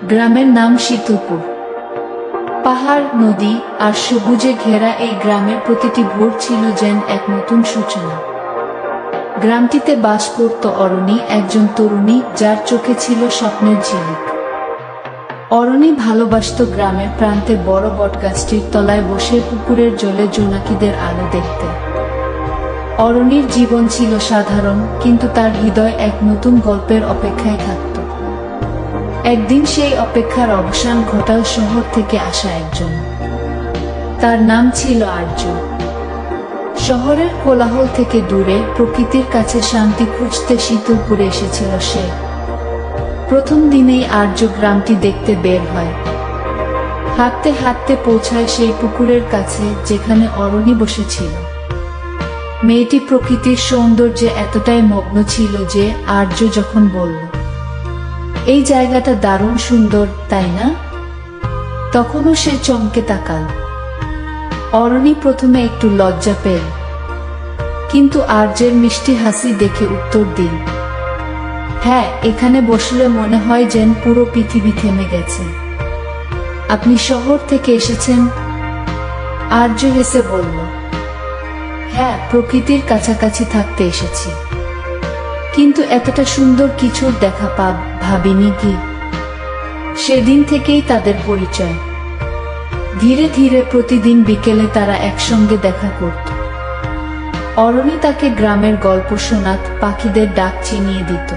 গ্রামের নাম শীতলপুর। পাহাড়, নদী আর সবুজে ঘেরা এই গ্রামের প্রতিটি ভোর ছিল যেন এক নতুন সূচনা। গ্রামটিতে বাস করত অরণি, একজন তরুণী যার চোখে ছিল স্বপ্নের ঝিলিক। অরণি ভালোবাসত গ্রামের প্রান্তে বড় বটগাছটির তলায় বসে পুকুরের জলে জোনাকিদের আলো দেখতে। অরণির জীবন ছিল সাধারণ, কিন্তু তার হৃদয় এক নতুন গল্পের অপেক্ষায় থাকত। একদিন সেই অপেক্ষার অবসান ঘটাল শহর থেকে আসা একজন। তার নাম ছিল আর্য। শহরের কোলাহল থেকে দূরে প্রকৃতির কাছে শান্তি খুঁজতে শীতলপুরে এসেছিল সে। প্রথম দিনেই আর্য গ্রামটি দেখতে বের হয়। হাঁটতে হাঁটতে পৌঁছায় সেই পুকুরের কাছে যেখানে অরণি বসেছিল। মেয়েটি প্রকৃতির সৌন্দর্যে এতটাই মগ্ন ছিল যে আর্য যখন বলল, এই জায়গাটা দারুণ সুন্দর, তাই না? তখনও সে চমকে তাকাল। অরণি প্রথমে একটু লজ্জা পেল, কিন্তু আর্যের মিষ্টি হাসি দেখে উত্তর দিল, হ্যাঁ, এখানে বসলে মনে হয় যেন পুরো পৃথিবী থেমে গেছে। আপনি শহর থেকে এসেছেন? আর্য হেসে বলল, হ্যাঁ, প্রকৃতির কাছাকাছি থাকতে এসেছি, কিন্তু এতটা সুন্দর কিছুর দেখা ভাবিনি কি। সেদিন থেকেই তাদের পরিচয়। ধীরে ধীরে প্রতিদিন বিকেলে তারা একসঙ্গে দেখা করত। অরণি তাকে গ্রামের গল্প শোনাত, পাখিদের ডাক চিনিয়ে দিত।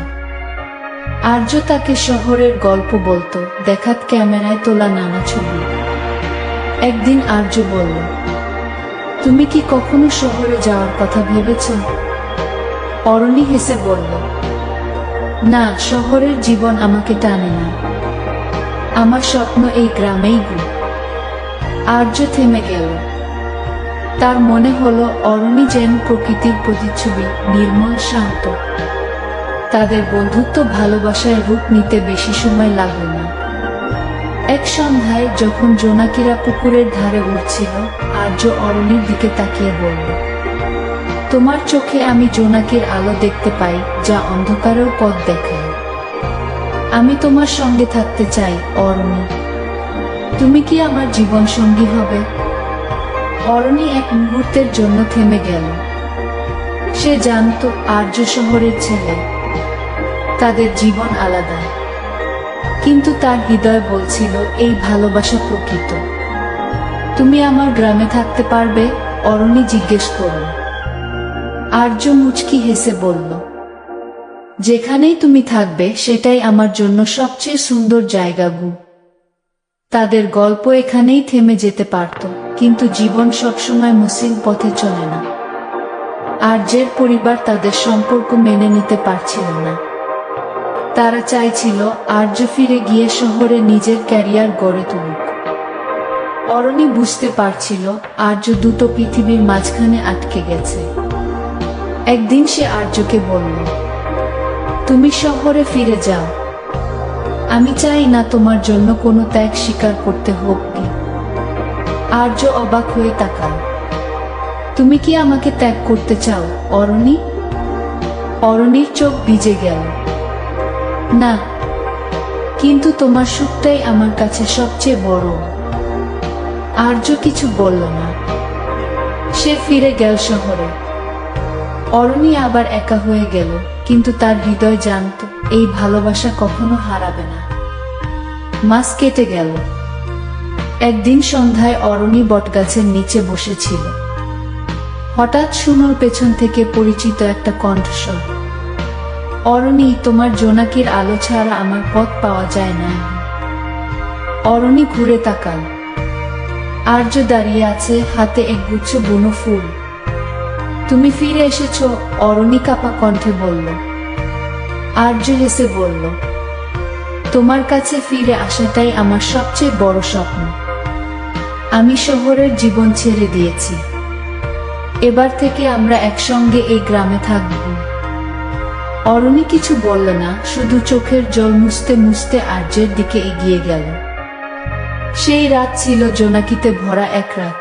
আর্য তাকে শহরের গল্প বলতো, দেখাত ক্যামেরায় তোলা নানা ছবি। একদিন আর্য বলল, তুমি কি কখনো শহরে যাওয়ার কথা ভেবেছ? অরণি হেসে বলল, না, শহরের জীবন আমাকে টানে না। আমার স্বপ্ন এই গ্রামেই গো। আর্য থেমে গেল। তার মনে হলো অরণি যেন প্রকৃতির প্রতিচ্ছবি, নির্মল, শান্ত। তাদের বন্ধুত্ব ভালোবাসায় রূপ নিতে বেশি সময় লাগল না। এক সন্ধ্যায় যখন জোনাকিরা পুকুরের ধারে উঠছিল, আর্য অরণির দিকে তাকিয়ে বলল, তোমার চোখে আমি জোনাকির আলো দেখতে পাই, যা অন্ধকারেও পথ দেখায়। আমি তোমার সঙ্গে থাকতে চাই অরণি। তুমি কি আমার জীবন সঙ্গী হবে? অরণি এক মুহূর্তের জন্য থেমে গেল। সে জানত আর্য শহরের ছেলে, তাদের জীবন আলাদা, কিন্তু তার হৃদয় বলছিল এই ভালোবাসা প্রকৃত। তুমি আমার গ্রামে থাকতে পারবে? অরণি জিজ্ঞেস করল। আর্য মুচকি হেসে বলল, যেখানেই তুমি থাকবে সেটাই আমার জন্য সবচেয়ে সুন্দর জায়গা গু। তাদের গল্প এখানেই থেমে যেতে পারত, কিন্তু জীবন সবসময় মসৃণ পথে চলে না। আর্যের পরিবার তাদের সম্পর্ক মেনে নিতে পারছিল না। তারা চাইছিল আর্য ফিরে গিয়ে শহরে নিজের ক্যারিয়ার গড়ে তুলুক। অরণি বুঝতে পারছিল আর্য দুটো পৃথিবীর মাঝখানে আটকে গেছে। একদিন সে আর্যকে বলল, তুমি শহরে ফিরে যাও, আমি চাই না তোমার জন্য কোনো ত্যাগ স্বীকার করতে হোক। কি? আর্য অবাক হয়ে তাকাল। তুমি কি আমাকে ত্যাগ করতে চাও অরণি? অরণির চোখ ভিজে গেল। না, কিন্তু তোমার সুখটাই আমার কাছে সবচেয়ে বড়। আর্য কিছু বলল না। সে ফিরে গেল শহরে। অরণি আবার একা হয়ে গেল, কিন্তু তার হৃদয় জানত এই ভালোবাসা কখনো হারাবে না। মাস কেটে গেল। একদিন সন্ধ্যায় অরণি বটগাছের নিচে বসেছিল। হঠাৎ শুনোর পেছন থেকে পরিচিত একটা কণ্ঠস্বর, অরণি, তোমার জোনাকির আলো ছাড়া আমার পথ পাওয়া যায় না। অরণি ঘুরে তাকাল। আর্য দাঁড়িয়ে আছে, হাতে একগুচ্ছ বুনো ফুল। তুমি ফিরে এসেছো? অরণি কাঁপা কণ্ঠে বলল। আর্য হেসে বলল, তোমার কাছে ফিরে আসাটাই আমার সবচেয়ে বড় স্বপ্ন। আমি শহরের জীবন ছেড়ে দিয়েছি। এবার থেকে আমরা একসঙ্গে এই গ্রামে থাকব। অরণি কিছু বলল না, শুধু চোখের জল মুছতে মুছতে আর্যের দিকে এগিয়ে গেল। সেই রাত ছিল জোনাকিতে ভরা এক রাত।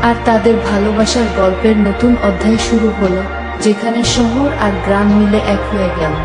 আর তাদের ভালোবাসার গল্পের নতুন অধ্যায় শুরু হলো, যেখানে শহর আর গ্রাম মিলে এক হয়ে গেল।